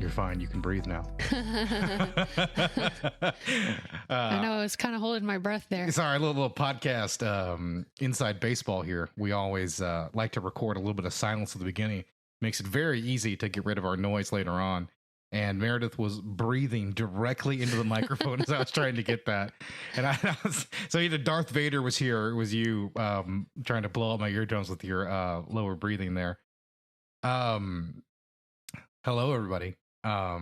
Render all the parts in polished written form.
You're fine. You can breathe now. I know I was kind of holding my breath there. Sorry, a little podcast inside baseball here. We always like to record a little bit of silence at the beginning. Makes it very easy to get rid of our noise later on. And Meredith was breathing directly into the microphone as I was trying to get that. And I was, so either Darth Vader was here, or it was you trying to blow up my eardrums with your lower breathing there. Hello, everybody. I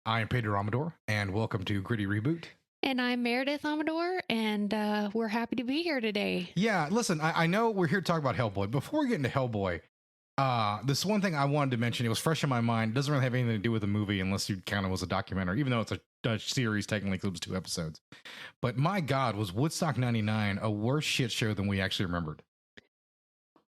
am Pedro Amador, and welcome to Gritty Reboot. And I'm Meredith Amador, and we're happy to be here today. Yeah, listen, I know we're here to talk about HellBoy. Before we get into HellBoy, this one thing I wanted to mention, it was fresh in my mind. It doesn't really have anything to do with the movie unless you count it as a documentary, even though it's a series, technically, because it was 2 episodes. But my God, was Woodstock 99 a worse shit show than we actually remembered?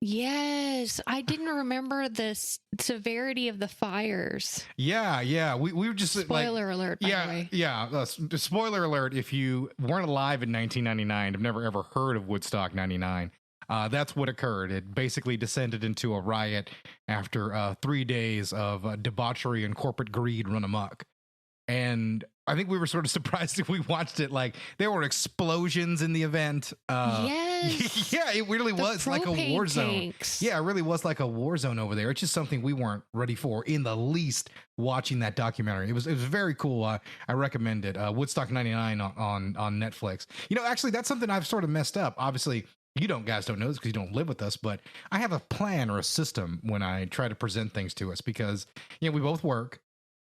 Yes, I didn't remember the severity of the fires. Yeah. We were just Spoiler alert, by the way. Yeah. Spoiler alert, if you weren't alive in 1999, have never ever heard of Woodstock 99, that's what occurred. It basically descended into a riot after 3 days of debauchery and corporate greed run amok. And I think we were sort of surprised if we watched it. Like, there were explosions in the event. Yes. Yeah, it really was like a war zone. Tanks. Yeah, it really was like a war zone over there. It's just something we weren't ready for in the least watching that documentary. It was very cool. I recommend it. Woodstock 99 on Netflix. You know, actually, that's something I've sort of messed up. Obviously, guys don't know this because you don't live with us, but I have a plan or a system when I try to present things to us because, we both work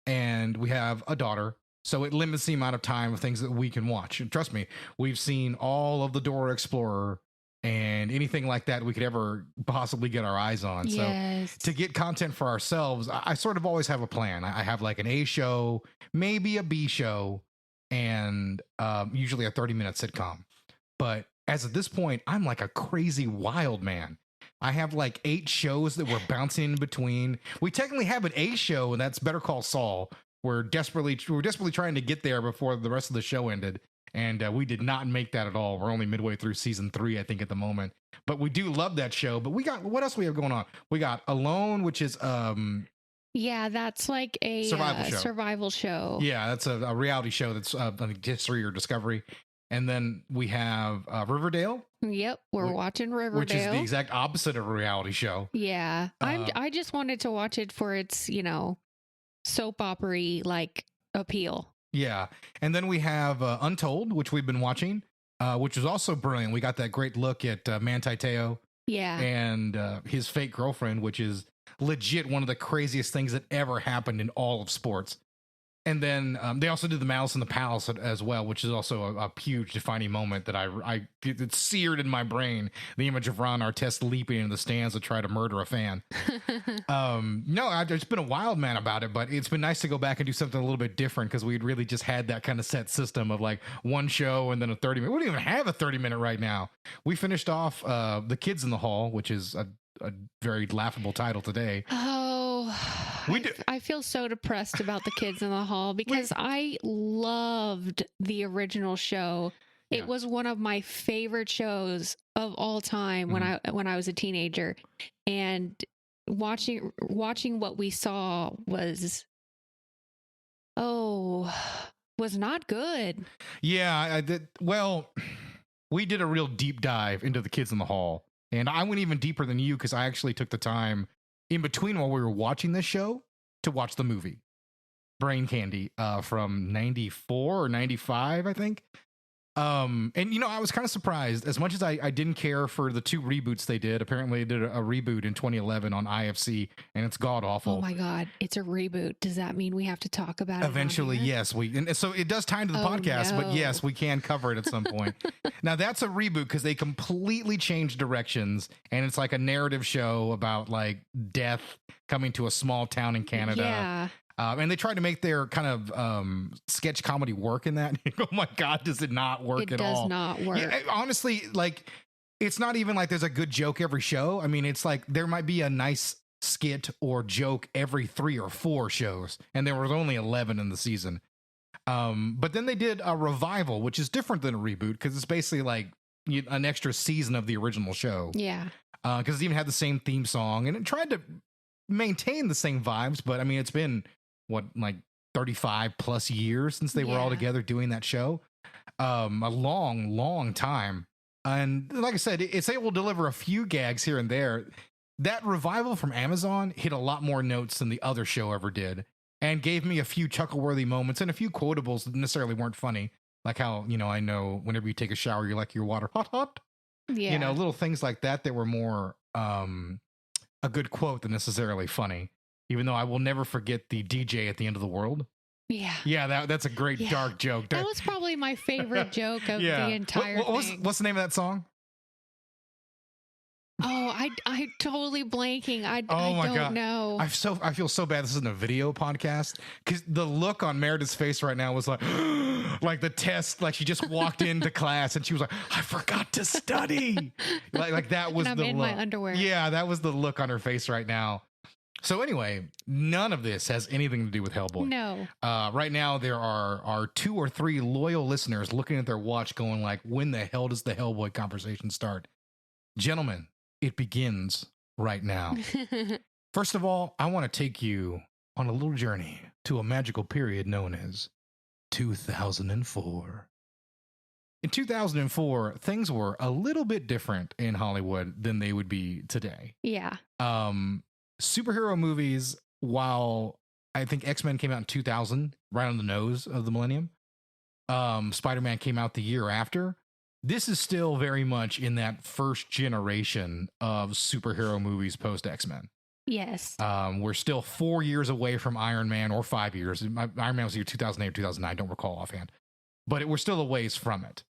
and we have a daughter. So it limits the amount of time of things that we can watch. And trust me, we've seen all of the Dora Explorer and anything like that we could ever possibly get our eyes on. Yes. So to get content for ourselves, I sort of always have a plan. I have like an A show, maybe a B show, and usually a 30-minute sitcom. But as of this point, I'm like a crazy wild man. I have like 8 shows that we're bouncing in between. We technically have an A show, and that's Better Call Saul. We're desperately trying to get there before the rest of the show ended, and we did not make that at all. We're only midway through season 3, I think, at the moment. But we do love that show. But we got, what else we have going on? We got Alone, which is yeah, that's like a survival show. Yeah, that's a reality show that's I think History or Discovery. And then we have Riverdale. Yep, we're watching Riverdale, which is the exact opposite of a reality show. Yeah, I just wanted to watch it for its, soap opera-y like appeal. Yeah, and then we have Untold, which we've been watching, which was also brilliant. We got that great look at Manti Te'o. Yeah, and his fake girlfriend, which is legit one of the craziest things that ever happened in all of sports. And then they also did the Malice in the Palace as well, which is also a huge defining moment that it's seared in my brain. The image of Ron Artest leaping into the stands to try to murder a fan. No, I've just been a wild man about it, but it's been nice to go back and do something a little bit different because we'd really just had that kind of set system of like one show and then a 30-minute. We don't even have a 30-minute right now. We finished off The Kids in the Hall, which is a very laughable title today. I feel so depressed about The Kids in the Hall because I loved the original show. Yeah. It was one of my favorite shows of all time when I was a teenager, and watching what we saw was not good. Yeah, I did. Well, we did a real deep dive into The Kids in the Hall, and I went even deeper than you because I actually took the time in between while we were watching this show to watch the movie Brain Candy from 94 or 95, I think. And I was kind of surprised. As much as I didn't care for the 2 reboots they did, apparently they did a reboot in 2011 on IFC, and it's god awful. Oh my God, it's a reboot. Does that mean we have to talk about it? Eventually, yes. And so it does tie into the podcast, but yes, we can cover it at some point. Now that's a reboot because they completely changed directions, and it's like a narrative show about like death coming to a small town in Canada. Yeah. And they tried to make their kind of sketch comedy work in that. Oh my God, does it not work at all? It does not work. Yeah, honestly, like, it's not even like there's a good joke every show. I mean, it's like there might be a nice skit or joke every 3 or 4 shows, and there was only 11 in the season. But then they did a revival, which is different than a reboot because it's basically like an extra season of the original show. Yeah. Because it even had the same theme song, and it tried to maintain the same vibes, but I mean, it's been like 35 plus years since they were all together doing that show. A long time. And like I said, it's able to deliver a few gags here and there. That revival from Amazon hit a lot more notes than the other show ever did, and gave me a few chuckle-worthy moments and a few quotables that necessarily weren't funny. Like how, I know whenever you take a shower, you like your water hot. Yeah. Little things like that were more a good quote than necessarily funny. Even though I will never forget the DJ at the end of the world. Yeah. Yeah, that's a great dark joke. That was probably my favorite joke of the entire thing. What's the name of that song? Oh, I totally blanking. I don't know. I feel so bad this isn't a video podcast, because the look on Meredith's face right now was like like the test, like she just walked into class and she was like, I forgot to study. like that was and the I'm in look. My underwear. Yeah, that was the look on her face right now. So anyway, none of this has anything to do with HellBoy. No. Right now there are 2 or 3 loyal listeners looking at their watch going like, when the hell does the HellBoy conversation start? Gentlemen, it begins right now. First of all, I want to take you on a little journey to a magical period known as 2004. In 2004, things were a little bit different in Hollywood than they would be today. Yeah. Superhero movies, while I think X-Men came out in 2000, right on the nose of the millennium, Spider-Man came out the year after. This is still very much in that first generation of superhero movies post X-Men. Yes. We're still 4 years away from Iron Man, or 5 years. Iron Man was either 2008 or 2009. Don't recall offhand, but we're still a ways from it.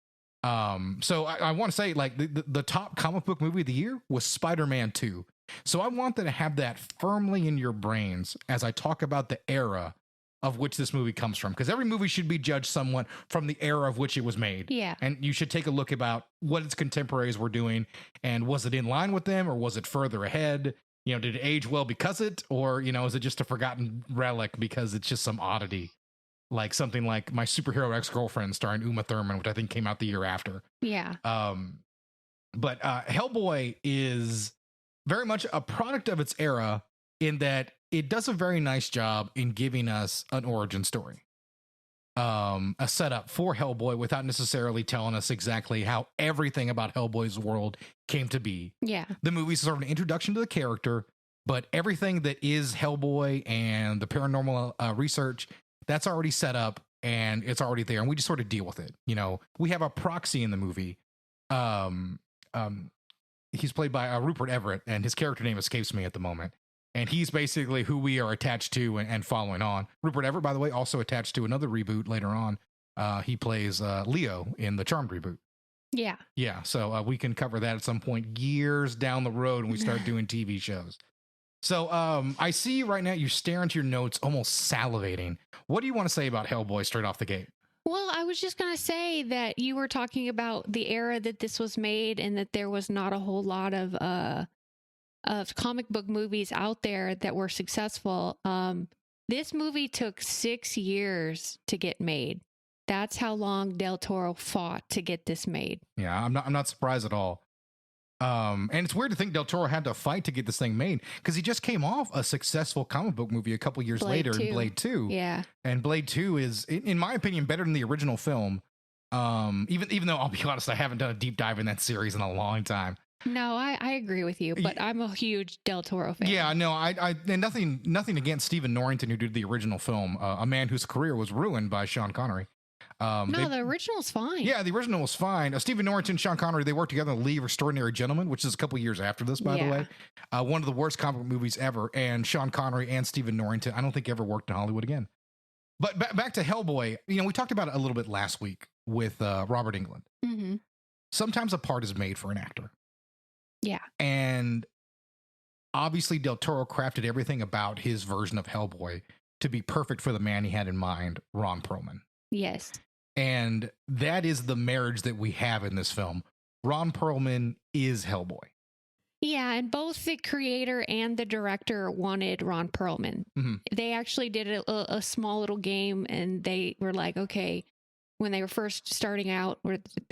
So I want to say, like, the top comic book movie of the year was Spider-Man 2. So I want to have that firmly in your brains as I talk about the era of which this movie comes from, because every movie should be judged somewhat from the era of which it was made. Yeah. And you should take a look about what its contemporaries were doing, and was it in line with them, or was it further ahead? Did it age well because or, is it just a forgotten relic because it's just some oddity? Like something like My Superhero Ex-Girlfriend starring Uma Thurman, which I think came out the year after. Yeah. But HellBoy is very much a product of its era, in that it does a very nice job in giving us an origin story, a setup for HellBoy, without necessarily telling us exactly how everything about HellBoy's world came to be. Yeah. The movie's sort of an introduction to the character, but everything that is HellBoy and the paranormal research, that's already set up and it's already there, and we just sort of deal with it. We have a proxy in the movie. He's played by Rupert Everett, and his character name escapes me at the moment. And he's basically who we are attached to and following on. Rupert Everett, by the way, also attached to another reboot later on. He plays Leo in the Charmed reboot. Yeah. Yeah, so we can cover that at some point years down the road when we start doing TV shows. So I see right now you're staring at your notes, almost salivating. What do you want to say about HellBoy straight off the gate? Well, I was just going to say that you were talking about the era that this was made, and that there was not a whole lot of comic book movies out there that were successful. This movie took 6 years to get made. That's how long Del Toro fought to get this made. Yeah, I'm not surprised at all. And it's weird to think Del Toro had to fight to get this thing made, because he just came off a successful comic book movie a couple years later in Blade 2. Yeah. And Blade 2 is, in my opinion, better than the original film. Even though, I'll be honest, I haven't done a deep dive in that series in a long time. No, I agree with you, but I'm a huge Del Toro fan. Yeah, no, and nothing against Stephen Norrington, who did the original film, a man whose career was ruined by Sean Connery. The original's fine. Yeah, the original was fine. Stephen Norrington, Sean Connery, they worked together in League of Extraordinary Gentlemen, which is a couple years after this, by the way. One of the worst comic movies ever. And Sean Connery and Stephen Norrington, I don't think ever worked in Hollywood again. But back to HellBoy, we talked about it a little bit last week with Robert Englund. Mm-hmm. Sometimes a part is made for an actor. Yeah. And obviously Del Toro crafted everything about his version of HellBoy to be perfect for the man he had in mind, Ron Perlman. Yes. And that is the marriage that we have in this film. Ron Perlman is HellBoy. Yeah, and both the creator and the director wanted Ron Perlman. Mm-hmm. They actually did a small little game, and they were like, okay, when they were first starting out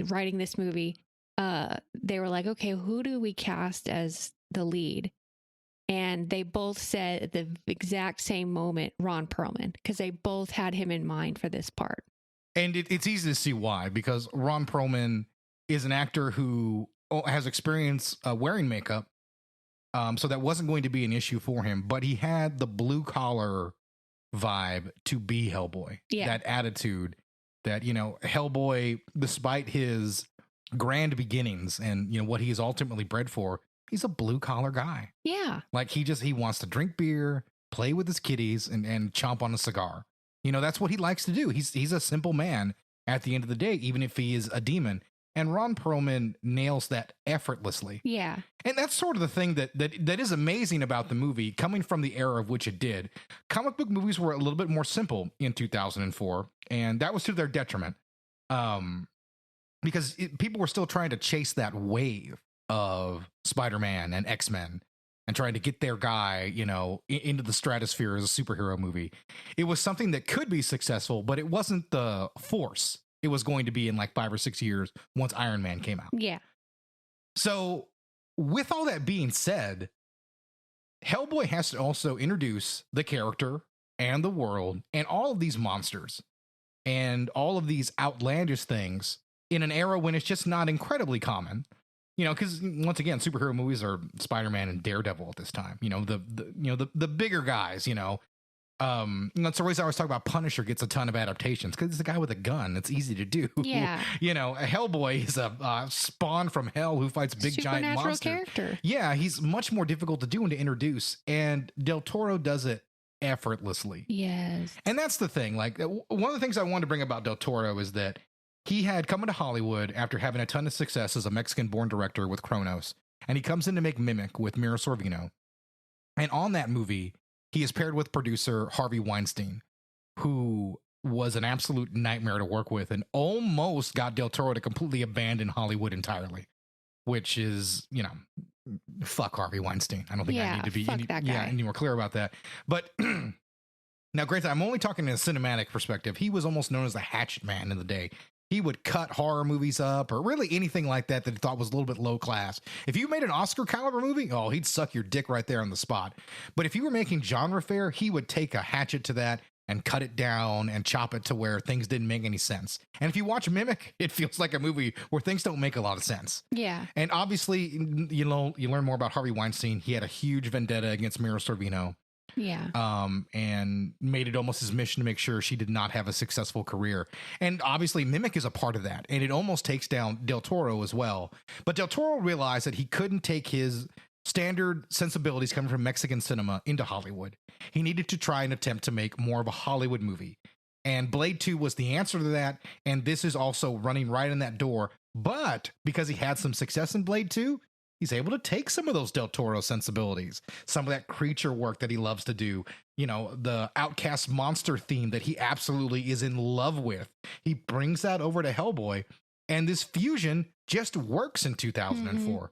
writing this movie, they were like, okay, who do we cast as the lead? And they both said at the exact same moment, Ron Perlman, because they both had him in mind for this part. And it's easy to see why, because Ron Perlman is an actor who has experience wearing makeup. So that wasn't going to be an issue for him, but he had the blue collar vibe to be Hellboy. Yeah. That attitude that, you know, Hellboy, despite his grand beginnings and, you know, what he is ultimately bred for, he's a blue collar guy. Yeah. Like he wants to drink beer, play with his kitties, and chomp on a cigar. You know, that's what he likes to do. He's a simple man at the end of the day, even if he is a demon. And Ron Perlman nails that effortlessly. Yeah. And that's sort of the thing that is amazing about the movie, coming from the era of which it did. Comic book movies were a little bit more simple in 2004, and that was to their detriment. Because people were still trying to chase that wave of Spider-Man and X-Men and trying to get their guy, you know, into the stratosphere as a superhero movie. It was something that could be successful, but it wasn't the force it was going to be in like 5 or 6 years once Iron Man came out. Yeah. So with all that being said, Hellboy has to also introduce the character and the world and all of these monsters and all of these outlandish things in an era when it's just not incredibly common. You know, because once again, superhero movies are Spider-Man and Daredevil at this time. You know, the bigger guys, you know. That's the reason I always talk about Punisher gets a ton of adaptations, because it's a guy with a gun. It's easy to do. Yeah. You know, Hellboy is a spawn from hell who fights big giant monsters. Character. Yeah, he's much more difficult to do and to introduce, and Del Toro does it effortlessly. Yes. And that's the thing. Like, one of the things I wanted to bring about Del Toro is that he had come into Hollywood after having a ton of success as a Mexican-born director with Cronos, and he comes in to make Mimic with Mira Sorvino. And on that movie, he is paired with producer Harvey Weinstein, who was an absolute nightmare to work with and almost got Del Toro to completely abandon Hollywood entirely, which is, you know, fuck Harvey Weinstein. I don't think I need to be any more clear about that. But now, granted, I'm only talking in a cinematic perspective. He was almost known as the Hatchet Man in the day. He would cut horror movies up or really anything like that that he thought was a little bit low class. If you made an Oscar caliber movie, oh, he'd suck your dick right there on the spot. But if you were making genre fare, he would take a hatchet to that and cut it down and chop it to where things didn't make any sense. And if you watch Mimic, it feels like a movie where things don't make a lot of sense. Yeah. And obviously, you know, you learn more about Harvey Weinstein. He had a huge vendetta against Mira Sorvino. Yeah. And made it almost his mission to make sure she did not have a successful career. And obviously Mimic is a part of that. And it almost takes down Del Toro as well. But Del Toro realized that he couldn't take his standard sensibilities coming from Mexican cinema into Hollywood. He needed to try and attempt to make more of a Hollywood movie. And Blade 2 was the answer to that. And this is also running right in that door. But because he had some success in Blade 2, he's able to take some of those Del Toro sensibilities, some of that creature work that he loves to do, you know, the outcast monster theme that he absolutely is in love with. He brings that over to Hellboy, and this fusion just works in 2004.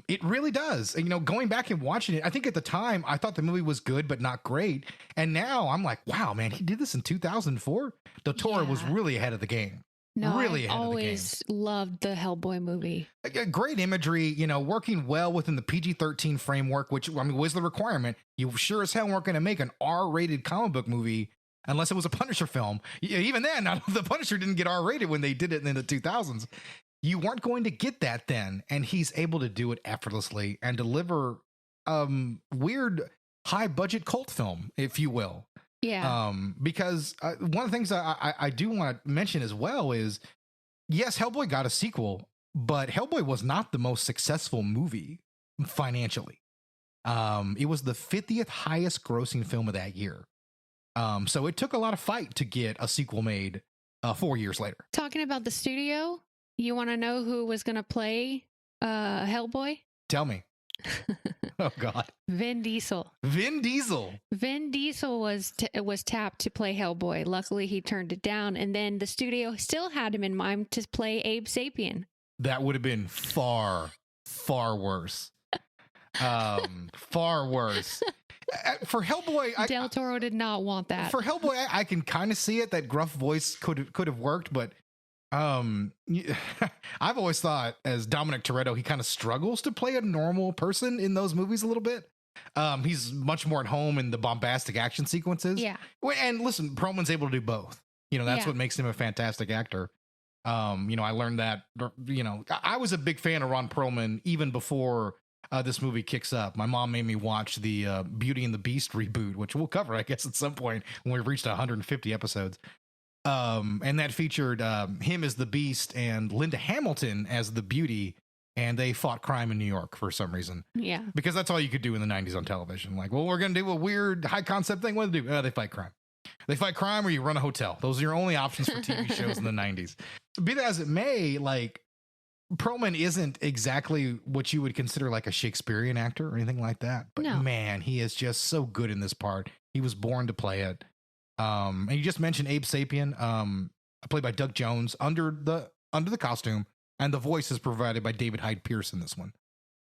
It really does. And, you know, going back and watching it, I think at the time I thought the movie was good, but not great. And now I'm like, wow, man, he did this in 2004. Del Toro was really ahead of the game. No, really I always loved the Hellboy movie. Great imagery, you know, working well within the PG-13 framework, which, I mean, was the requirement. You sure as hell weren't going to make an R-rated comic book movie unless it was a Punisher film. Even then, the Punisher didn't get R-rated when they did it in the 2000s. You weren't going to get that then, and he's able to do it effortlessly and deliver weird high-budget cult film, if you will. Yeah. Because one of the things I do want to mention as well is, yes, Hellboy got a sequel, but Hellboy was not the most successful movie financially. It was the 50th highest grossing film of that year. So it took a lot of fight to get a sequel made 4 years later. Talking about the studio, you want to know who was going to play Hellboy? Tell me. Oh God. Vin Diesel. Vin Diesel was tapped to play Hellboy. Luckily, he turned it down, and then the studio still had him in mind to play Abe Sapien. That would have been far, far worse. Far worse. For Hellboy, Del Toro did not want that. For Hellboy, I can kind of see it. That gruff voice could have worked, but I've always thought as Dominic Toretto, he kind of struggles to play a normal person in those movies a little bit. He's much more at home in the bombastic action sequences. Yeah. And listen, Perlman's able to do both. That's what makes him a fantastic actor. I learned that, I was a big fan of Ron Perlman even before this movie kicks up. My mom made me watch the Beauty and the Beast reboot, which we'll cover, I guess, at some point when we've reached 150 episodes. And that featured him as the Beast and Linda Hamilton as the Beauty, and they fought crime in New York for some reason. Yeah. Because that's all you could do in the 90s on television. Like, well, we're going to do a weird high concept thing. What do they do? They fight crime. They fight crime or you run a hotel. Those are your only options for TV shows in the 90s. Be that as it may, like, Perlman isn't exactly what you would consider like a Shakespearean actor or anything like that. But man, he is just so good in this part. He was born to play it. And you just mentioned Abe Sapien, played by Doug Jones under the costume, and the voice is provided by David Hyde Pierce in this one.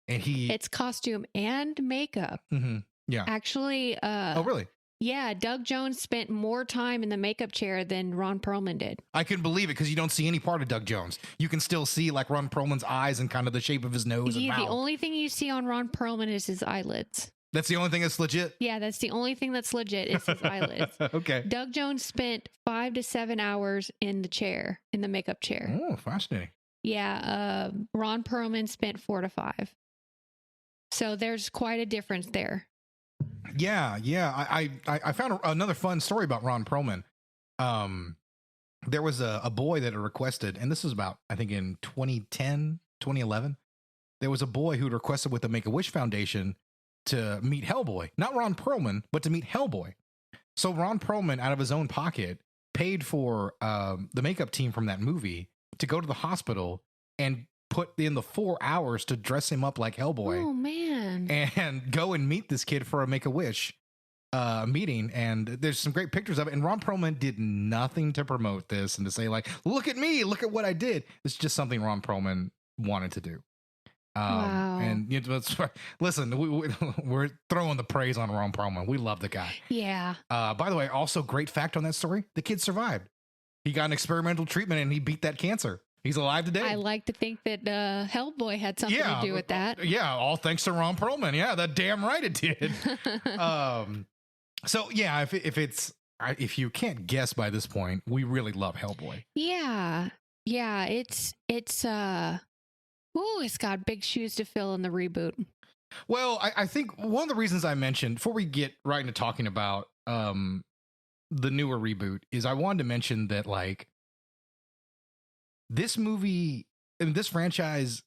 And it's costume and makeup. Mm-hmm, yeah. Actually, oh really? Yeah, Doug Jones spent more time in the makeup chair than Ron Perlman did. I can believe it because you don't see any part of Doug Jones. You can still see like Ron Perlman's eyes and kind of the shape of his nose and mouth. The only thing you see on Ron Perlman is his eyelids. That's the only thing that's legit? Yeah, that's the only thing that's legit is his eyelids. Okay. Doug Jones spent 5 to 7 hours in the makeup chair. Oh, fascinating. Yeah, Ron Perlman spent 4 to 5. So there's quite a difference there. Yeah. I found another fun story about Ron Perlman. There was a boy that had requested, and this was about, I think in 2010, 2011. There was a boy who had requested with the Make-A-Wish Foundation to meet HellBoy. Not Ron Perlman, but to meet HellBoy. So Ron Perlman, out of his own pocket, paid for the makeup team from that movie to go to the hospital and put in the 4 hours to dress him up like HellBoy. Oh, man. And go and meet this kid for a Make-A-Wish meeting. And there's some great pictures of it. And Ron Perlman did nothing to promote this and to say, like, look at me, look at what I did. It's just something Ron Perlman wanted to do. Wow. And listen, we're throwing the praise on Ron Perlman. We love the guy. Yeah. By the way, also great fact on that story: the kid survived. He got an experimental treatment and he beat that cancer. He's alive today. I like to think that HellBoy had something to do with that. Yeah, all thanks to Ron Perlman. Yeah, that damn right it did. So yeah, if you can't guess by this point, we really love HellBoy. Yeah, it's got big shoes to fill in the reboot. Well, I think one of the reasons I mentioned before we get right into talking about the newer reboot is I wanted to mention that, like, this movie and this franchise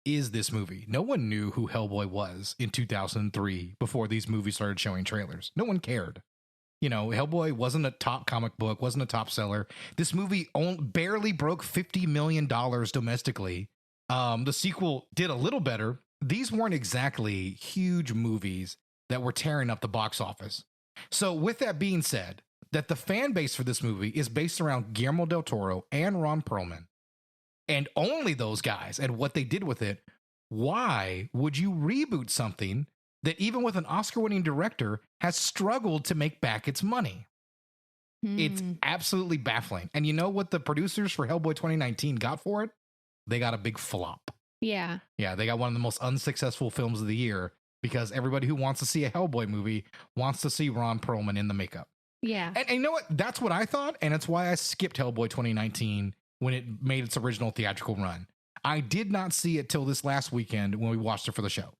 is this movie. No one knew who HellBoy was in 2003 before these movies started showing trailers. No one cared. HellBoy wasn't a top comic book, wasn't a top seller. This movie barely broke $50 million domestically. The sequel did a little better. These weren't exactly huge movies that were tearing up the box office. So with that being said, that the fan base for this movie is based around Guillermo Del Toro and Ron Perlman, and only those guys and what they did with it, why would you reboot something that even with an Oscar-winning director has struggled to make back its money? It's absolutely baffling. And you know what the producers for HellBoy 2019 got for it? They got a big flop. Yeah. Yeah, they got one of the most unsuccessful films of the year because everybody who wants to see a HellBoy movie wants to see Ron Perlman in the makeup. Yeah. And you know what? That's what I thought, and it's why I skipped HellBoy 2019 when it made its original theatrical run. I did not see it till this last weekend when we watched it for the show.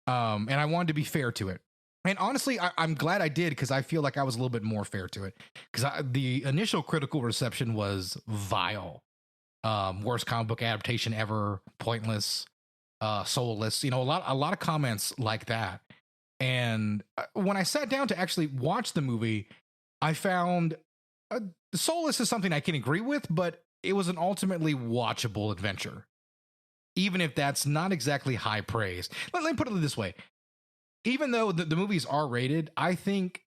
And I wanted to be fair to it. And honestly, I'm glad I did because I feel like I was a little bit more fair to it. Because the initial critical reception was vile. Worst comic book adaptation ever, pointless, soulless, a lot of comments like that. And when I sat down to actually watch the movie, I found soulless is something I can agree with, but it was an ultimately watchable adventure, even if that's not exactly high praise. Let me put it this way. Even though the movie's R-rated, I think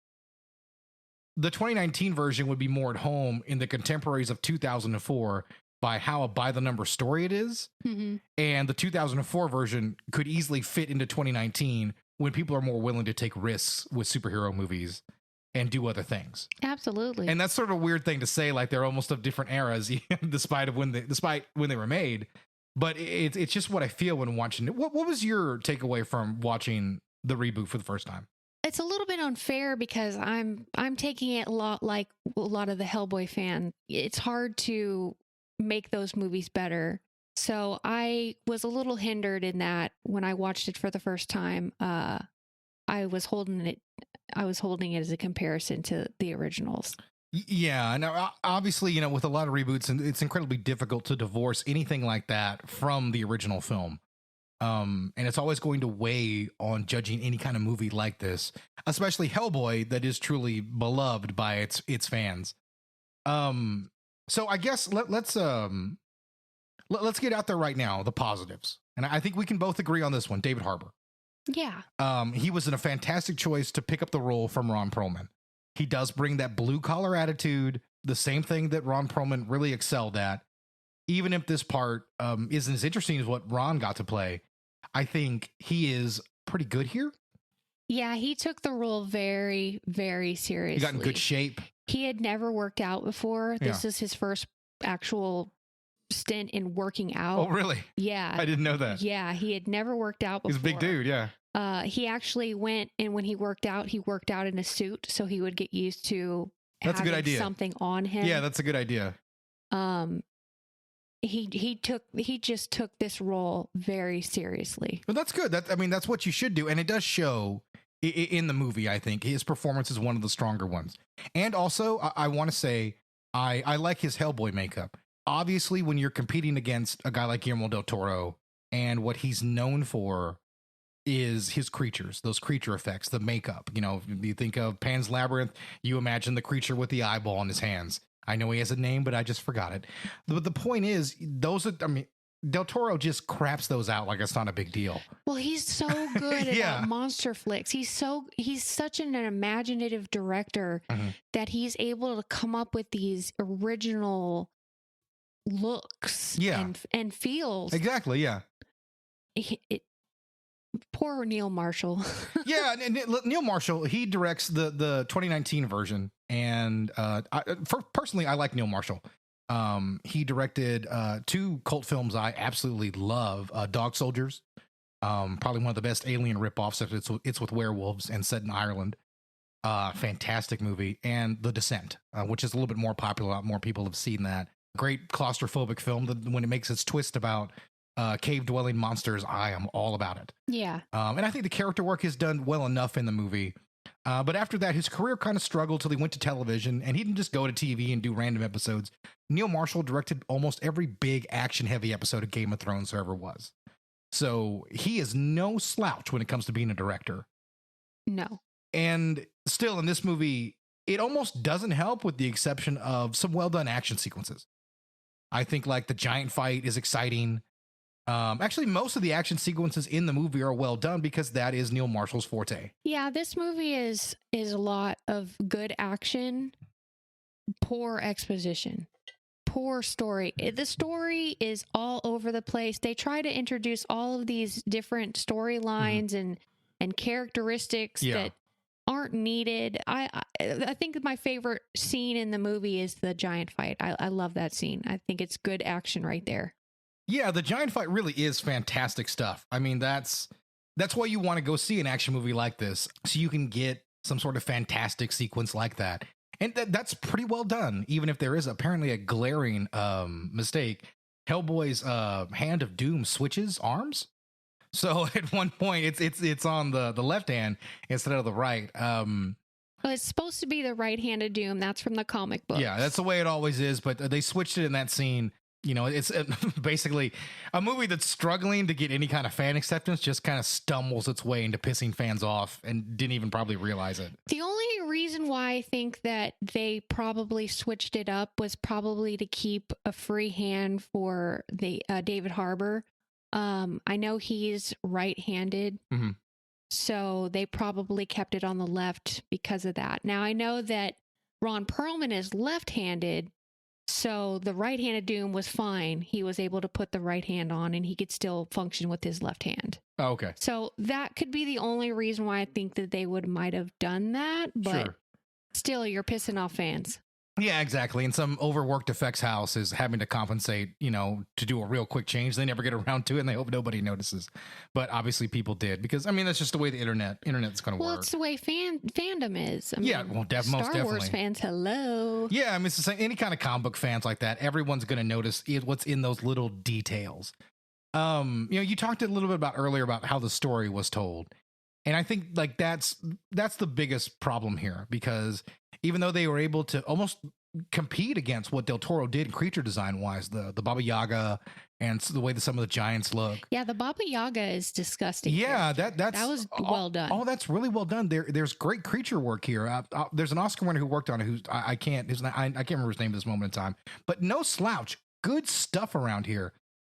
the 2019 version would be more at home in the contemporaries of 2004 by how a by-the-number story it is. Mm-hmm. And the 2004 version could easily fit into 2019 when people are more willing to take risks with superhero movies and do other things. Absolutely. And that's sort of a weird thing to say, like they're almost of different eras, despite when they were made. But it's just what I feel when watching it. What was your takeaway from watching the reboot for the first time. It's a little bit unfair because I'm taking it a lot like a lot of the Hellboy fan. It's hard to make those movies better. So I was a little hindered in that when I watched it for the first time. I was holding it as a comparison to the originals. Yeah, now obviously, you know, with a lot of reboots, and it's incredibly difficult to divorce anything like that from the original film. And it's always going to weigh on judging any kind of movie like this, especially Hellboy, that is truly beloved by its fans. So I guess let's get out there right now the positives, and I think we can both agree on this one. David Harbour. Yeah. He was in a fantastic choice to pick up the role from Ron Perlman. He does bring that blue collar attitude, the same thing that Ron Perlman really excelled at. Even if this part isn't as interesting as what Ron got to play, I think he is pretty good here. Yeah, he took the role very, very seriously. He got in good shape. He had never worked out before. This is his first actual stint in working out. Oh, really? Yeah. I didn't know that. Yeah, he had never worked out before. He's a big dude, yeah. He actually went, and when he worked out in a suit so he would get used to that's a good idea. Something on him. Yeah, that's a good idea. He just took this role very seriously. Well, that's good. That's what you should do, and it does show in the movie. I think his performance is one of the stronger ones, and also I want to say I like his Hellboy makeup. Obviously, when you're competing against a guy like Guillermo Del Toro, and what he's known for is his creatures, those creature effects, the makeup. You know, you think of Pan's Labyrinth, you imagine the creature with the eyeball in his hands. I know he has a name, but I just forgot it. But the point is, Del Toro just craps those out like it's not a big deal. Well, he's so good at monster flicks. He's such an imaginative director that he's able to come up with these original looks and feels. Exactly, yeah. Poor Neil Marshall. Yeah, and Neil Marshall, he directs the 2019 version, and personally, I like Neil Marshall. He directed 2 cult films I absolutely love: Dog Soldiers, probably one of the best Alien ripoffs. It's with werewolves and set in Ireland. Fantastic movie, and The Descent, which is a little bit more popular. A lot more people have seen that. Great claustrophobic film. When it makes its twist about cave-dwelling monsters, I am all about it. Yeah. And I think the character work is done well enough in the movie. But after that, his career kind of struggled till he went to television, and he didn't just go to TV and do random episodes. Neil Marshall directed almost every big action-heavy episode of Game of Thrones there ever was. So he is no slouch when it comes to being a director. No. And still, in this movie, it almost doesn't help, with the exception of some well-done action sequences. I think like the giant fight is exciting. Actually, most of the action sequences in the movie are well done because that is Neil Marshall's forte. Yeah, this movie is a lot of good action, poor exposition, poor story. The story is all over the place. They try to introduce all of these different storylines and characteristics that aren't needed. I think my favorite scene in the movie is the giant fight. I love that scene. I think it's good action right there. Yeah, the giant fight really is fantastic stuff. I mean, that's why you want to go see an action movie like this, so you can get some sort of fantastic sequence like that. And that's pretty well done, even if there is apparently a glaring mistake. Hellboy's hand of doom switches arms. So at one point it's on the left hand instead of the right. Well, it's supposed to be the right hand of doom. That's from the comic book. Yeah, that's the way it always is, but they switched it in that scene. You know, it's basically a movie that's struggling to get any kind of fan acceptance, just kind of stumbles its way into pissing fans off and didn't even probably realize it. The only reason why I think that they probably switched it up was probably to keep a free hand for the David Harbour. I know he's right-handed, so they probably kept it on the left because of that. Now, I know that Ron Perlman is left-handed, so the right hand of doom was fine. He was able to put the right hand on, and he could still function with his left hand. Oh, okay. So that could be the only reason why I think that they might have done that, but still, you're pissing off fans. Yeah, exactly. And some overworked effects house is having to compensate, to do a real quick change. They never get around to it, and they hope nobody notices. But obviously, people did because that's just the way the internet's going to work. Well, it's the way fandom is. Most Star definitely. Wars fans, hello. Yeah, it's the same. Any kind of comic book fans like that, everyone's going to notice what's in those little details. You talked a little bit earlier about how the story was told. And I think that's the biggest problem here, because even though they were able to almost compete against what Del Toro did in creature design wise, the Baba Yaga and the way that some of the giants look. Yeah, the Baba Yaga is disgusting. Yeah, that was well done. Oh, that's really well done. There's great creature work here. There's an Oscar winner who worked on it. I can't remember his name at this moment in time. But no slouch, good stuff around here.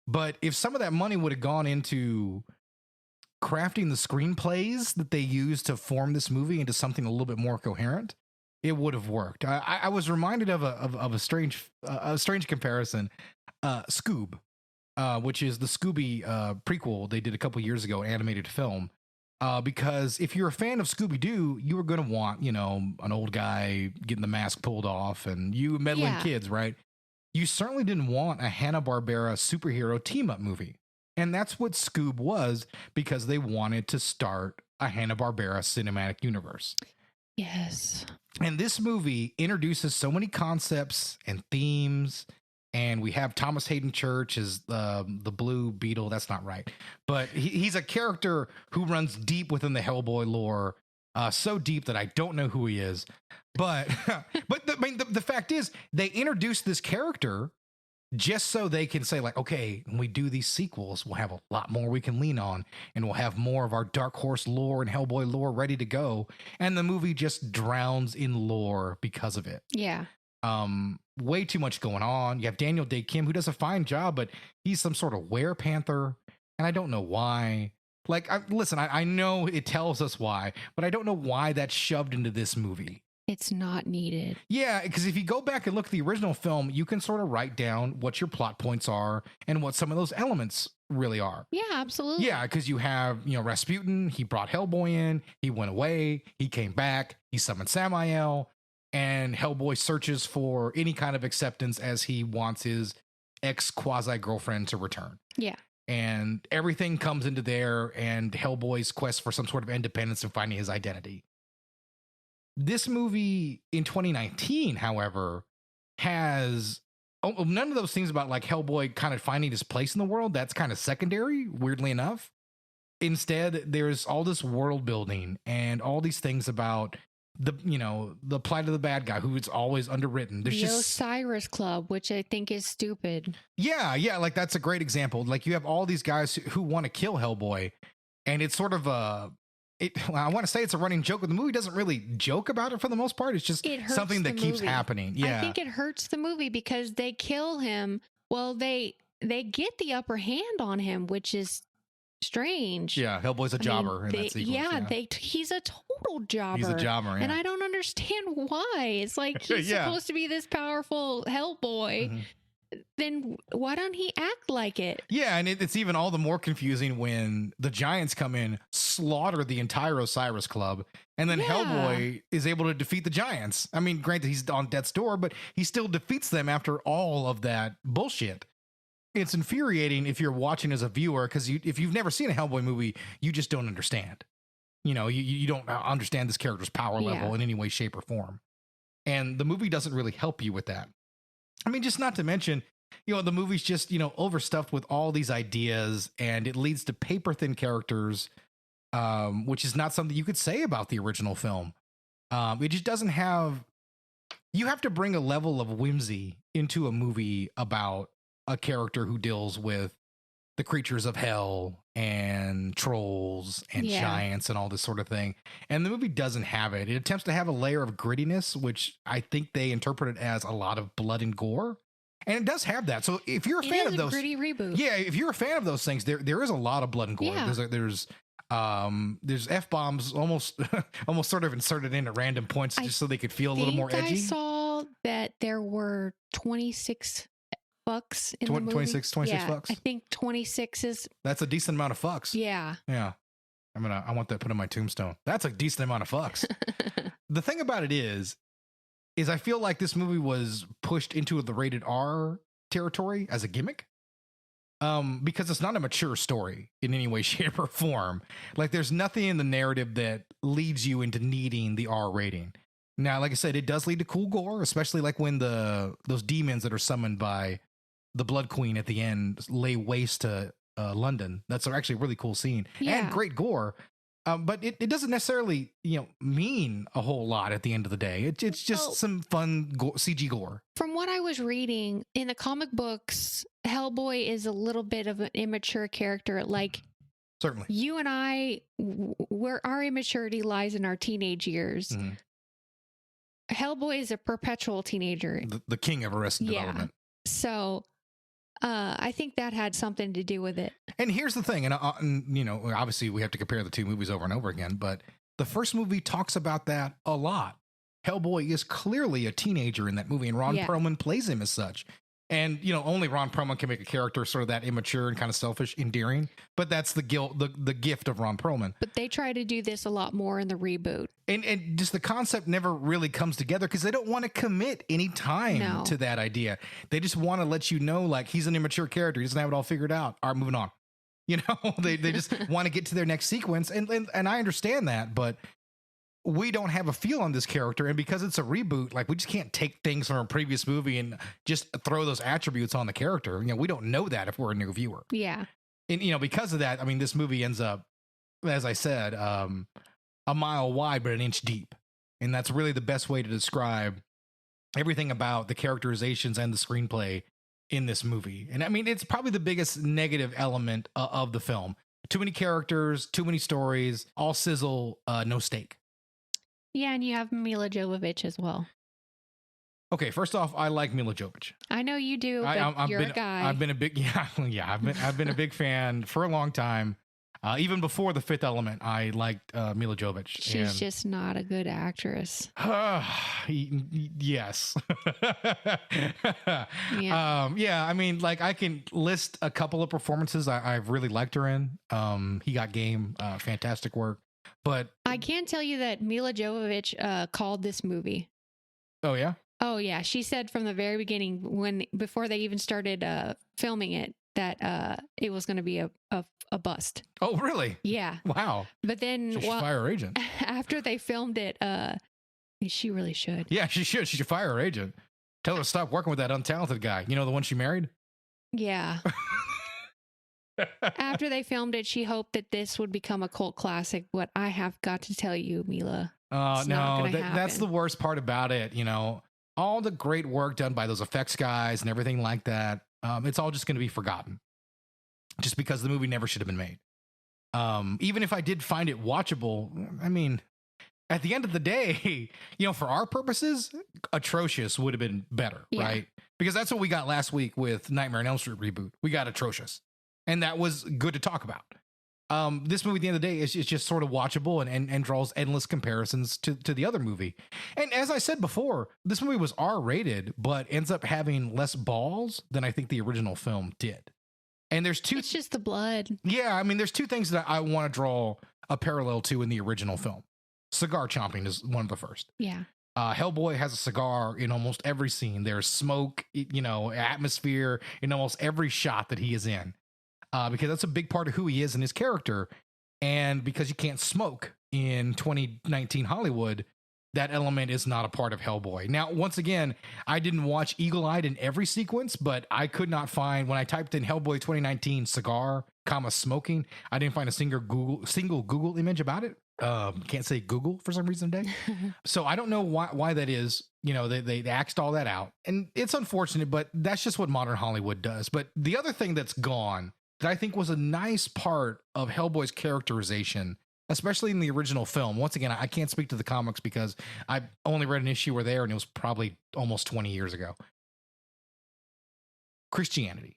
But if some of that money would have gone into crafting the screenplays that they used to form this movie into something a little bit more coherent, it would have worked. I was reminded of a strange comparison. Scoob, which is the Scooby prequel they did a couple years ago, animated film. Because if you're a fan of Scooby-Doo, you were going to want, an old guy getting the mask pulled off and you meddling kids, right? You certainly didn't want a Hanna-Barbera superhero team-up movie. And that's what Scoob was, because they wanted to start a Hanna-Barbera cinematic universe. Yes. And this movie introduces so many concepts and themes. And we have Thomas Hayden Church as the Blue Beetle. That's not right. But he's a character who runs deep within the HellBoy lore. So deep that I don't know who he is. But the fact is, they introduced this character just so they can say, like, okay, when we do these sequels, we'll have a lot more we can lean on, and we'll have more of our Dark Horse lore and HellBoy lore ready to go. And the movie just drowns in lore because of it. Yeah. Way too much going on. You have Daniel Day Kim, who does a fine job, but he's some sort of werepanther, and I don't know why. Like, I know it tells us why, but I don't know why that's shoved into this movie. It's not needed. Yeah, because if you go back and look at the original film, you can sort of write down what your plot points are and what some of those elements really are. Yeah, absolutely. Yeah, because you have, Rasputin, he brought HellBoy in, he went away, he came back, he summoned Samael, and HellBoy searches for any kind of acceptance as he wants his ex-quasi-girlfriend to return. Yeah. And everything comes into there, and HellBoy's quest for some sort of independence and finding his identity. This movie in 2019, however, has none of those things about like HellBoy kind of finding his place in the world. That's kind of secondary, weirdly enough. Instead, there's all this world building and all these things about the plight of the bad guy who is always underwritten. There's the Osiris Club, which I think is stupid. Yeah, like that's a great example. Like you have all these guys who want to kill HellBoy, and it's sort of I want to say it's a running joke, but the movie doesn't really joke about it for the most part. It's just something that keeps happening. Yeah, I think it hurts the movie because they kill him. Well, they get the upper hand on him, which is strange. Yeah, HellBoy's a jobber in that sequence. Yeah, he's a total jobber. He's a jobber, yeah. And I don't understand why. It's like he's supposed to be this powerful HellBoy. Mm-hmm. Then why don't he act like it? Yeah, and it's even all the more confusing when the giants come in, slaughter the entire Osiris Club, and then HellBoy is able to defeat the giants. I mean, granted, he's on death's door, but he still defeats them after all of that bullshit. It's infuriating if you're watching as a viewer, because if you've never seen a HellBoy movie, you just don't understand. You don't understand this character's power level in any way, shape, or form. And the movie doesn't really help you with that. I mean, just not to mention, the movie's just, overstuffed with all these ideas, and it leads to paper-thin characters, which is not something you could say about the original film. It just doesn't have... You have to bring a level of whimsy into a movie about a character who deals with the creatures of hell and trolls and giants and all this sort of thing. And the movie doesn't have it. It attempts to have a layer of grittiness, which I think they interpret it as a lot of blood and gore. And it does have that. So if you're a fan of those, gritty reboot. Yeah, if you're a fan of those things, there is a lot of blood and gore. Yeah. There's F-bombs almost sort of inserted in at random points just so they could feel a little more edgy. I saw that there were 26 fucks in the movie. 26 fucks. I think 26 is... That's a decent amount of fucks. Yeah. Yeah. I want that put on my tombstone. That's a decent amount of fucks. The thing about it is, is I feel like this movie was pushed into the rated R territory as a gimmick. Because it's not a mature story in any way, shape, or form. Like, there's nothing in the narrative that leads you into needing the R rating. Now, like I said, it does lead to cool gore, especially like when those demons that are summoned by the Blood Queen at the end lay waste to London. That's actually a really cool scene and great gore. But it doesn't necessarily, mean a whole lot at the end of the day. It's just some fun CG gore. From what I was reading in the comic books, Hellboy is a little bit of an immature character. Like, certainly, you and I, where our immaturity lies in our teenage years. Mm-hmm. Hellboy is a perpetual teenager, the king of Arrested Development. So, I think that had something to do with it. And here's the thing, and obviously we have to compare the two movies over and over again, but the first movie talks about that a lot. Hellboy is clearly a teenager in that movie, and Ron Perlman plays him as such. And, only Ron Perlman can make a character sort of that immature and kind of selfish, endearing. But that's the gift of Ron Perlman. But they try to do this a lot more in the reboot. And just the concept never really comes together because they don't want to commit any time to that idea. They just want to let you know, like, he's an immature character. He doesn't have it all figured out. All right, moving on. They just want to get to their next sequence. And I understand that, but we don't have a feel on this character, and because it's a reboot, like, we just can't take things from a previous movie and just throw those attributes on the character. We don't know that if we're a new viewer. Yeah. And because of that, I mean, this movie ends up, as I said, a mile wide but an inch deep, and that's really the best way to describe everything about the characterizations and the screenplay in this movie. And I mean, it's probably the biggest negative element of the film. Too many characters, too many stories, all sizzle, no steak. Yeah, and you have Mila Jovovich as well. Okay, first off, I like Mila Jovovich. I know you do, but you're a guy. I've been a big I've been a big fan for a long time. Even before The Fifth Element, I liked Mila Jovovich. She's just not a good actress. Yes. Yeah. I mean, like, I can list a couple of performances I've really liked her in. He Got Game, fantastic work. But I can tell you that Mila Jovovich called this movie. Oh, yeah? Oh, yeah. She said from the very beginning, before they even started filming it, that it was going to be a bust. Oh, really? Yeah. Wow. But then, she's fire her agent. After they filmed it, she really should. Yeah, she should. She should fire her agent. Tell her to stop working with that untalented guy. The one she married? Yeah. After they filmed it, she hoped that this would become a cult classic. But I have got to tell you, Mila. No, that's the worst part about it. All the great work done by those effects guys and everything like that. It's all just going to be forgotten just because the movie never should have been made. Even if I did find it watchable, I mean, at the end of the day, for our purposes, atrocious would have been better, right? Because that's what we got last week with Nightmare on Elm Street reboot. We got atrocious. And that was good to talk about. This movie, at the end of the day, is just sort of watchable and draws endless comparisons to the other movie. And as I said before, this movie was R-rated, but ends up having less balls than I think the original film did. And there's two... It's just the blood. Yeah, I mean, there's two things that I want to draw a parallel to in the original film. Cigar chomping is one of the first. Yeah. Hellboy has a cigar in almost every scene. There's smoke, atmosphere in almost every shot that he is in. Because that's a big part of who he is and his character. And because you can't smoke in 2019 Hollywood, that element is not a part of Hellboy. Now, once again, I didn't watch eagle-eyed in every sequence, but I could not find, when I typed in Hellboy 2019 cigar, smoking, I didn't find a single Google image about it. Can't say Google for some reason today. So I don't know why that is. They axed all that out. And it's unfortunate, but that's just what modern Hollywood does. But the other thing that's gone that I think was a nice part of Hellboy's characterization, especially in the original film. Once again, I can't speak to the comics because I only read an issue or there, and it was probably almost 20 years ago. Christianity.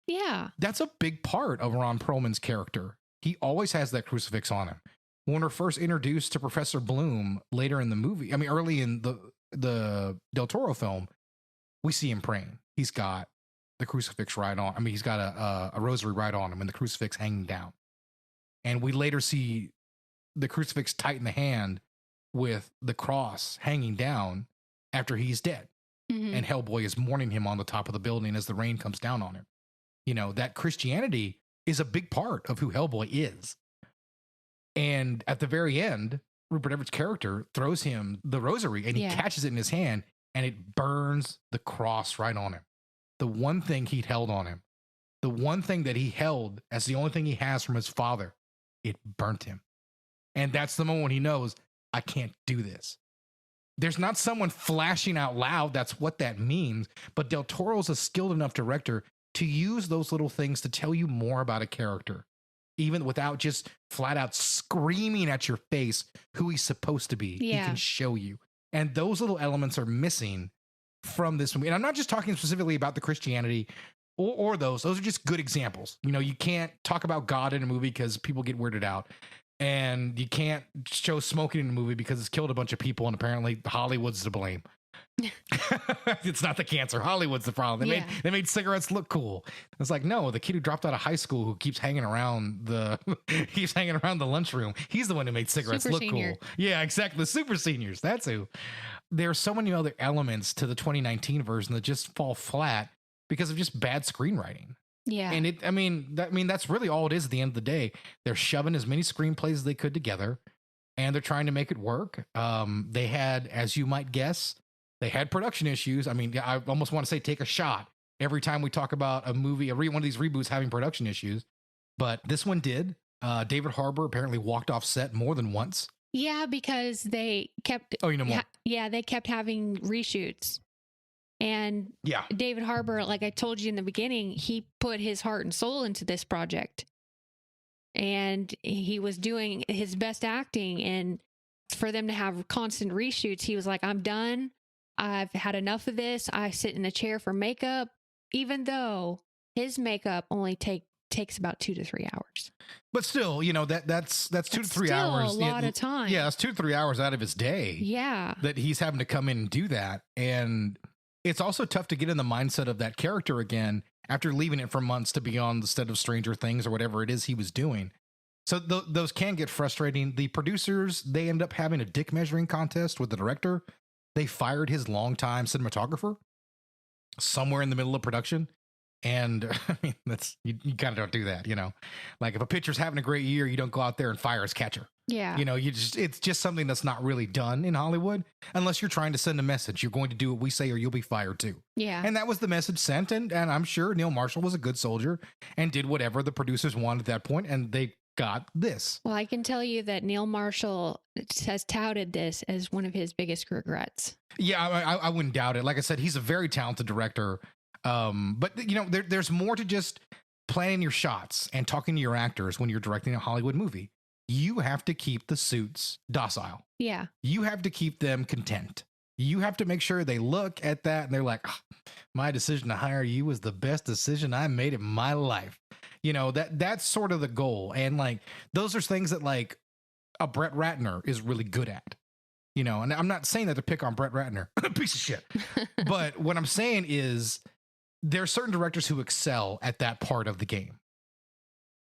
Yeah. That's a big part of Ron Perlman's character. He always has that crucifix on him. When we're first introduced to Professor Bloom later in the movie, early in the Del Toro film, we see him praying. He's got the crucifix right on. He's got a rosary right on him and the crucifix hanging down. And we later see the crucifix tighten the hand with the cross hanging down after he's dead. And Hellboy is mourning him on the top of the building as the rain comes down on him. You know, that Christianity is a big part of who Hellboy is. And at the very end, Rupert Everett's character throws him the rosary and he catches it in his hand and it burns the cross right on him. The one thing he'd held on him, the one thing that he held as the only thing he has from his father, it burnt him. And that's the moment when he knows, I can't do this. There's not someone flashing out loud. That's what that means. But Del Toro's a skilled enough director to use those little things to tell you more about a character, even without just flat out screaming at your face who he's supposed to be. He can show you. And those little elements are missing from this movie. And I'm not just talking specifically about the Christianity or those. Those are just good examples. You know, you can't talk about God in a movie because people get weirded out. And you can't show smoking in a movie because it's killed a bunch of people and apparently Hollywood's to blame. It's not the cancer. Hollywood's the problem. They made cigarettes look cool. It's like, no, the kid who dropped out of high school who keeps hanging around the lunchroom. He's the one who made cigarettes look cool. Yeah, exactly. The super seniors. That's who. There are so many other elements to the 2019 version that just fall flat because of just bad screenwriting. Yeah. And that's really all it is at the end of the day. They're shoving as many screenplays as they could together and they're trying to make it work. They had, as you might guess, they had production issues. I mean, I almost want to say take a shot every time we talk about a movie, one of these reboots having production issues. But this one did. David Harbour apparently walked off set more than once. Yeah, because they kept... Oh, you know more? They kept having reshoots. And David Harbour, like I told you in the beginning, he put his heart and soul into this project. And he was doing his best acting. And for them to have constant reshoots, he was like, I'm done. I've had enough of this. I sit in a chair for makeup, even though his makeup only takes about 2 to 3 hours. But still, you know, that's 2 to 3 hours. A lot of time. Yeah, that's 2 to 3 hours out of his day. Yeah. That he's having to come in and do that. And it's also tough to get in the mindset of that character again after leaving it for months to be on the set of Stranger Things or whatever it is he was doing. So those can get frustrating. The producers, they end up having a dick measuring contest with the director. They fired his longtime cinematographer somewhere in the middle of production. And I mean, you kind of don't do that, you know, like if a pitcher's having a great year, you don't go out there and fire his catcher. Yeah. You know, it's just something that's not really done in Hollywood unless you're trying to send a message. You're going to do what we say or you'll be fired too. Yeah. And that was the message sent. And I'm sure Neil Marshall was a good soldier and did whatever the producers wanted at that point, and they got this. Well, I can tell you that Neil Marshall has touted this as one of his biggest regrets. Yeah, I wouldn't doubt it. Like I said, he's a very talented director. But you know, there's more to just planning your shots and talking to your actors when you're directing a Hollywood movie. You have to keep the suits docile. Yeah. You have to keep them content. You have to make sure they look at that and they're like, oh, my decision to hire you was the best decision I made in my life. You know, that's sort of the goal. And like, those are things that like a Brett Ratner is really good at. You know, and I'm not saying that to pick on Brett Ratner, piece of shit. But what I'm saying is there are certain directors who excel at that part of the game.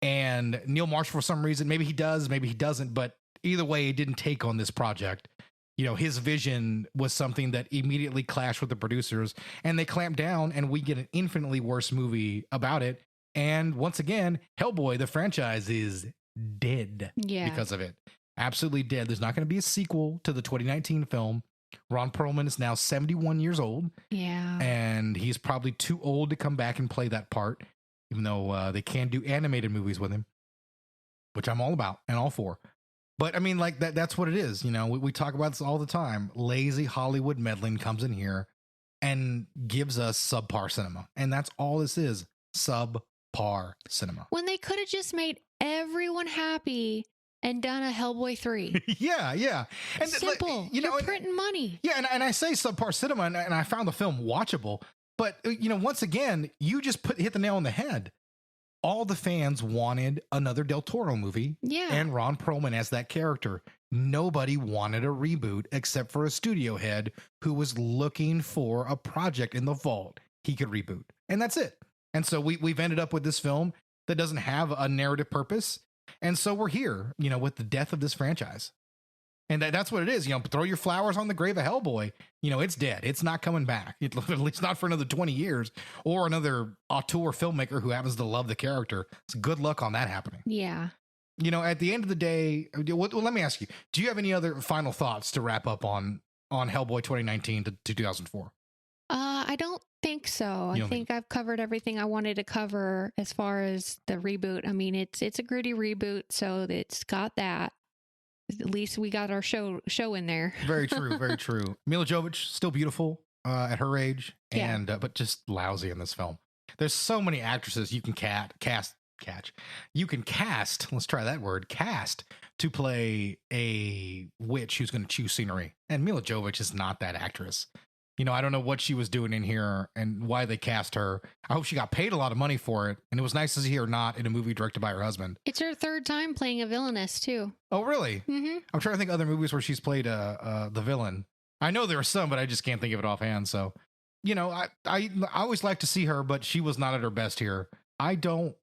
And Neil Marshall, for some reason, maybe he does, maybe he doesn't, but either way, he didn't take on this project. You know, his vision was something that immediately clashed with the producers, and they clamped down, and we get an infinitely worse movie about it. And once again, Hellboy, the franchise, is dead because of it. Absolutely dead. There's not going to be a sequel to the 2019 film. Ron Perlman is now 71 years old. Yeah. And he's probably too old to come back and play that part, even though they can do animated movies with him, which I'm all about and all for. But I mean, like that's what it is. You know, we talk about this all the time. Lazy Hollywood meddling comes in here and gives us subpar cinema. And that's all this is. Subpar cinema. When they could have just made everyone happy and done a Hellboy 3. Yeah. And simple. You know, you're printing money. Yeah, and I say subpar cinema, and I found the film watchable. But, you know, once again, you just hit the nail on the head. All the fans wanted another Del Toro movie. Yeah. And Ron Perlman as that character. Nobody wanted a reboot except for a studio head who was looking for a project in the vault he could reboot. And that's it. And so we've ended up with this film that doesn't have a narrative purpose. And so we're here, you know, with the death of this franchise. And that's what it is. Throw your flowers on the grave of Hellboy. It's dead. It's not coming back. At least not for another 20 years or another auteur filmmaker who happens to love the character. So good luck on that happening. Yeah. At the end of the day, well, let me ask you, do you have any other final thoughts to wrap up on Hellboy 2019 to 2004? I don't think so. I think I've covered everything I wanted to cover as far as the reboot. I mean, it's a gritty reboot, so it's got that. At least we got our show in there. Very true. Very true. Mila Jovovich, still beautiful at her age, and but just lousy in this film. There's so many actresses you can cast. You can cast. Let's try that word. Cast to play a witch who's going to chew scenery, and Mila Jovovich is not that actress. I don't know what she was doing in here and why they cast her. I hope she got paid a lot of money for it. And it was nice to see her not in a movie directed by her husband. It's her third time playing a villainess, too. Oh, really? Mm-hmm. I'm trying to think of other movies where she's played the villain. I know there are some, but I just can't think of it offhand. So, I always like to see her, but she was not at her best here. I don't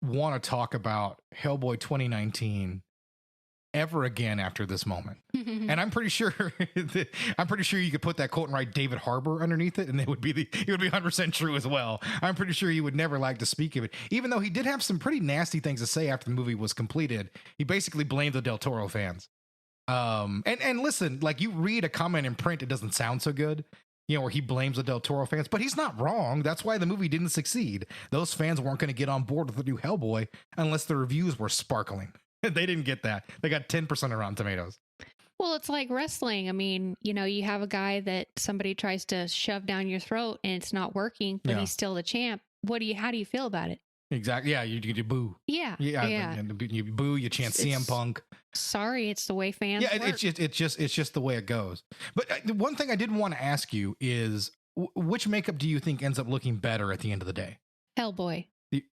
want to talk about Hellboy 2019 ever again after this moment. And I'm pretty sure you could put that quote and write David Harbour underneath it, and it would be 100% true as well. I'm pretty sure he would never like to speak of it, even though he did have some pretty nasty things to say after the movie was completed. He basically blamed the Del Toro fans. And listen, like, you read a comment in print, it doesn't sound so good, where he blames the Del Toro fans, but he's not wrong. That's why the movie didn't succeed. Those fans weren't going to get on board with the new Hellboy unless the reviews were sparkling. They didn't get that. They got 10% on Rotten Tomatoes. Well, it's like wrestling. I mean, you have a guy that somebody tries to shove down your throat and it's not working, but he's still the champ. How do you feel about it? Exactly. Yeah, you boo. Yeah. You boo. You chant CM Punk. Sorry, it's the way fans. Yeah, work. It's just the way it goes. But one thing I did want to ask you is, which makeup do you think ends up looking better at the end of the day? Hellboy.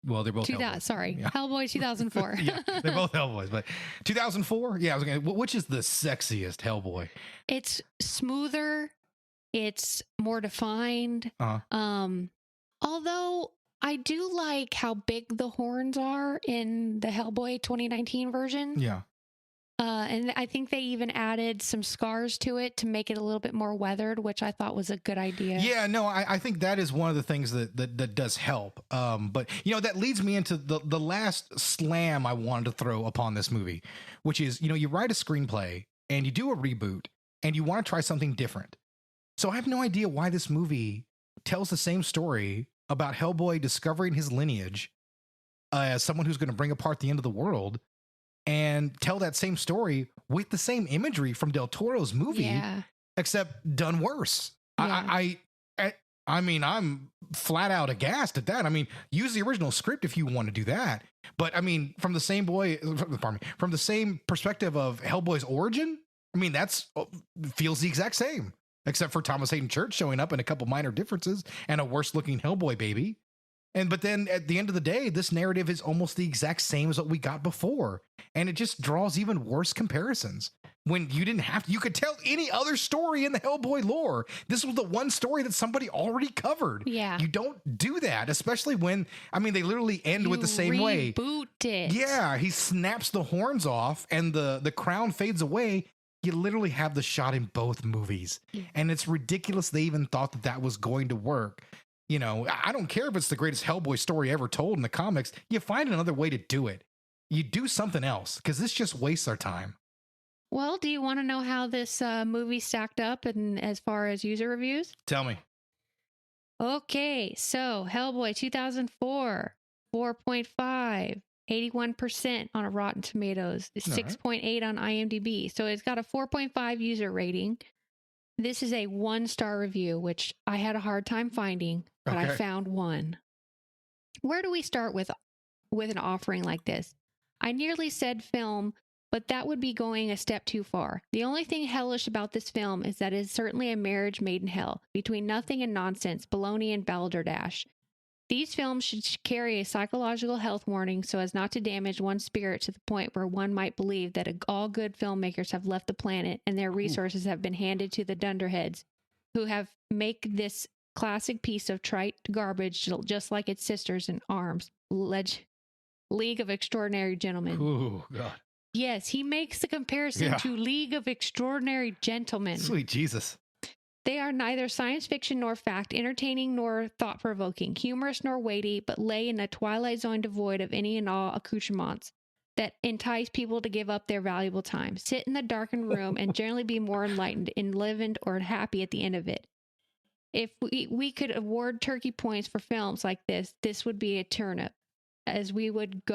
Well, they're both Hellboys. Sorry, yeah. Hellboy 2004. Yeah, they're both Hellboys, but 2004. Yeah, I was going. Which is the sexiest Hellboy? It's smoother. It's more defined. Although I do like how big the horns are in the Hellboy 2019 version. Yeah. And I think they even added some scars to it to make it a little bit more weathered, which I thought was a good idea. Yeah, no, I think that is one of the things that does help. But, that leads me into the last slam I wanted to throw upon this movie, which is, you write a screenplay and you do a reboot and you want to try something different. So I have no idea why this movie tells the same story about Hellboy discovering his lineage as someone who's going to bring apart the end of the world, and tell that same story with the same imagery from Del Toro's movie, except done worse. Yeah. I mean, I'm flat out aghast at that. I mean, use the original script if you want to do that. But I mean, from the same perspective of Hellboy's origin, I mean, feels the exact same, except for Thomas Hayden Church showing up and a couple minor differences and a worse looking Hellboy baby. But then at the end of the day, this narrative is almost the exact same as what we got before. And it just draws even worse comparisons when you could tell any other story in the Hellboy lore. This was the one story that somebody already covered. Yeah. You don't do that, especially when, they literally end with the same way. Reboot it. Yeah. He snaps the horns off and the crown fades away. You literally have the shot in both movies. Yeah. And it's ridiculous they even thought that was going to work. I don't care if it's the greatest Hellboy story ever told in the comics. You find another way to do it. You do something else, because this just wastes our time. Well, do you want to know how this movie stacked up and as far as user reviews? Tell me. Okay, so Hellboy 2004, 4.5, 81% on a Rotten Tomatoes, 6.8 on IMDb. So it's got a 4.5 user rating. This is a 1-star review, which I had a hard time finding, but I found one. Where do we start with an offering like this? I nearly said film, but that would be going a step too far. The only thing hellish about this film is that it is certainly a marriage made in hell, between nothing and nonsense, baloney and balderdash. These films should carry a psychological health warning so as not to damage one's spirit to the point where one might believe that all good filmmakers have left the planet and their resources have been handed to the dunderheads who have make this classic piece of trite garbage just like its sisters in arms, League of Extraordinary Gentlemen. Oh, God. Yes, he makes the comparison to League of Extraordinary Gentlemen. Sweet Jesus. They are neither science fiction nor fact, entertaining nor thought-provoking, humorous nor weighty, but lay in a twilight zone devoid of any and all accoutrements that entice people to give up their valuable time, sit in the darkened room, and generally be more enlightened, enlivened, or happy at the end of it. If we could award turkey points for films like this would be a turnip, as we would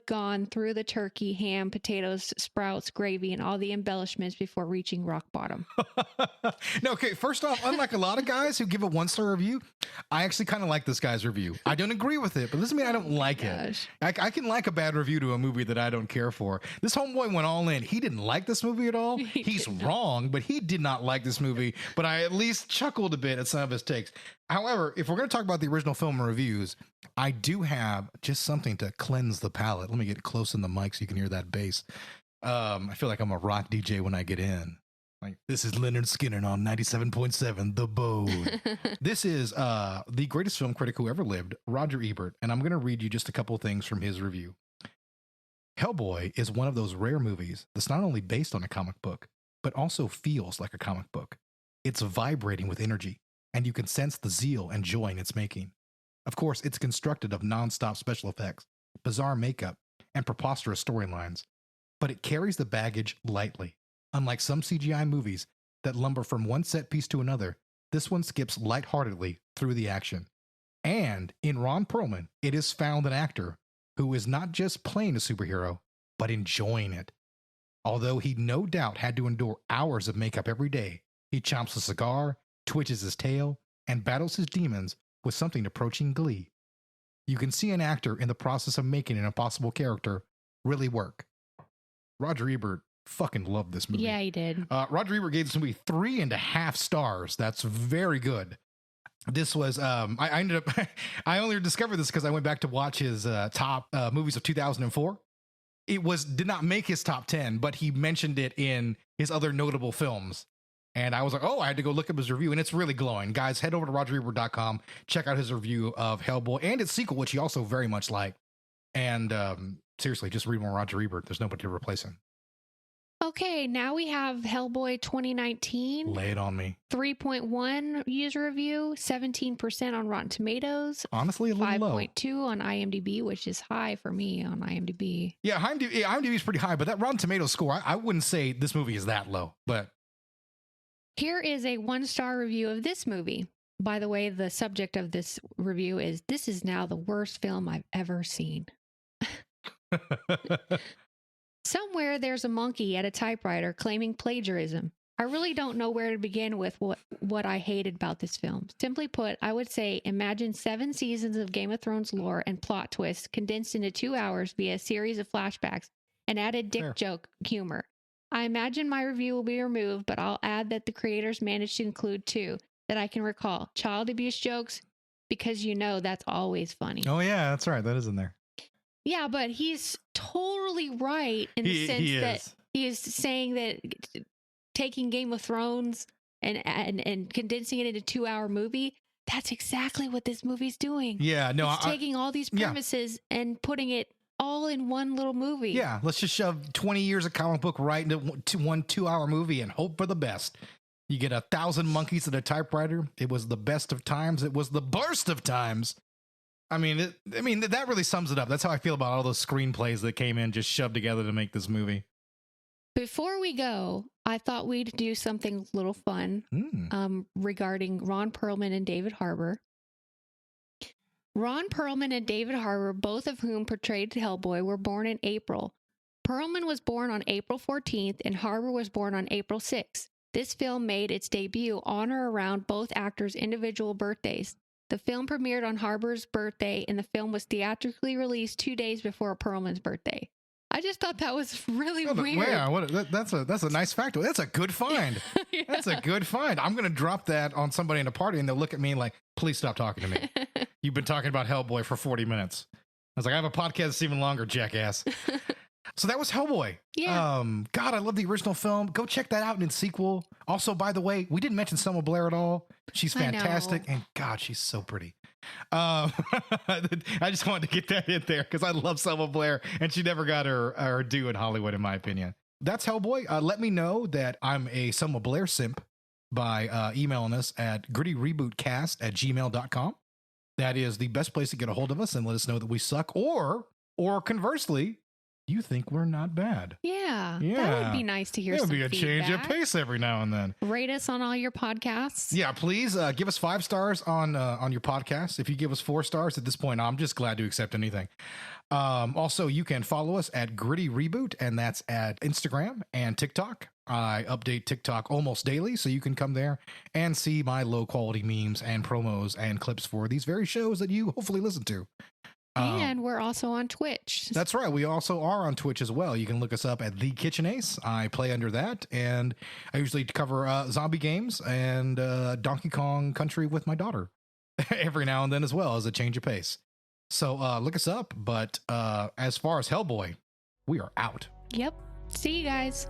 gone through the turkey, ham, potatoes, sprouts, gravy, and all the embellishments before reaching rock bottom. No, okay, first off, unlike a lot of guys who give a 1-star review, I actually kind of like this guy's review. I don't agree with it, but doesn't mean I don't like it. I can like a bad review to a movie that I don't care for. This homeboy went all in. He didn't like this movie at all. He's wrong, but he did not like this movie, but I at least chuckled a bit at some of his takes. However, if we're going to talk about the original film reviews, I do have just something to cleanse the palate. Let me get close in the mic so you can hear that bass. I feel like I'm a rock DJ when I get in. Like, this is Leonard Skinner on 97.7 The Bode. This is the greatest film critic who ever lived, Roger Ebert, and I'm going to read you just a couple of things from his review. Hellboy is one of those rare movies that's not only based on a comic book, but also feels like a comic book. It's vibrating with energy, and you can sense the zeal and joy in its making. Of course, it's constructed of non-stop special effects, bizarre makeup, and preposterous storylines, but it carries the baggage lightly. Unlike some CGI movies that lumber from one set piece to another, this one skips lightheartedly through the action. And in Ron Perlman, it is found an actor who is not just playing a superhero, but enjoying it. Although he no doubt had to endure hours of makeup every day, he chomps a cigar, twitches his tail, and battles his demons with something approaching glee. You can see an actor in the process of making an impossible character really work. Roger Ebert fucking loved this movie. Yeah, he did. Roger Ebert gave this movie 3.5 stars. That's very good. This was, I ended up, I only discovered this because I went back to watch his top movies of 2004. It did not make his top 10, but he mentioned it in his other notable films. And I was like, oh, I had to go look up his review, and it's really glowing. Guys, head over to RogerEbert.com, check out his review of Hellboy and its sequel, which he also very much liked. And seriously, just read more Roger Ebert. There's nobody to replace him. Okay, now we have Hellboy 2019. Lay it on me. 3.1 user review, 17% on Rotten Tomatoes. Honestly, a little low. 5.2 on IMDb, which is high for me on IMDb. Yeah, IMDb is pretty high, but that Rotten Tomatoes score, I wouldn't say this movie is that low, but... Here is a 1-star review of this movie. By the way, the subject of this review is, "This is now the worst film I've ever seen." Somewhere there's a monkey at a typewriter claiming plagiarism. I really don't know where to begin with what I hated about this film. Simply put, I would say imagine 7 seasons of Game of Thrones lore and plot twists condensed into 2 hours via a series of flashbacks and added dick joke humor. I imagine my review will be removed, but I'll add that the creators managed to include 2 that I can recall. Child abuse jokes, because that's always funny. Oh, yeah, that's right. That is in there. Yeah, but he's totally right in the sense that he is saying that taking Game of Thrones and condensing it into a 2-hour movie, that's exactly what this movie's doing. Yeah, no, it's taking all these premises and putting it all in one little movie. Yeah, let's just shove 20 years of comic book right into one 2-hour movie and hope for the best. You get 1,000 monkeys at a typewriter. It was the best of times. It was the burst of times. I mean, that really sums it up. That's how I feel about all those screenplays that came in just shoved together to make this movie. Before we go, I thought we'd do something a little fun regarding Ron Perlman and David Harbour. Ron Perlman and David Harbour, both of whom portrayed Hellboy, were born in April. Perlman was born on April 14th and Harbour was born on April 6th. This film made its debut on or around both actors' individual birthdays. The film premiered on Harbour's birthday, and the film was theatrically released 2 days before Perlman's birthday. I just thought that was really weird. Yeah, that's a nice factor. That's a good find. Yeah. That's a good find. I'm going to drop that on somebody in a party, and they'll look at me like, please stop talking to me. You've been talking about Hellboy for 40 minutes. I was like, I have a podcast that's even longer, jackass. So that was Hellboy. Yeah. God, I love the original film. Go check that out in its sequel. Also, by the way, we didn't mention Selma Blair at all. She's fantastic. And God, she's so pretty. I just wanted to get that in there because I love Selma Blair, and she never got her due in Hollywood, in my opinion. That's HellBoy. Let me know that I'm a Selma Blair simp by emailing us at grittyRebootcast@gmail.com. That is the best place to get a hold of us and let us know that we suck, or conversely, you think we're not bad. Yeah. That would be nice to hear. That would be a change of pace every now and then. Rate us on all your podcasts. Yeah, please give us 5 stars on your podcast. If you give us 4 stars at this point, I'm just glad to accept anything. Also, you can follow us at Gritty Reboot, and that's at Instagram and TikTok. I update TikTok almost daily, so you can come there and see my low quality memes and promos and clips for these very shows that you hopefully listen to. And we're also on Twitch. That's right. We also are on Twitch as well. You can look us up at The Kitchen Ace. I play under that, and I usually cover zombie games and Donkey Kong Country with my daughter every now and then as well as a change of pace. So look us up. But as far as HellBoy, we are out. Yep. See you guys.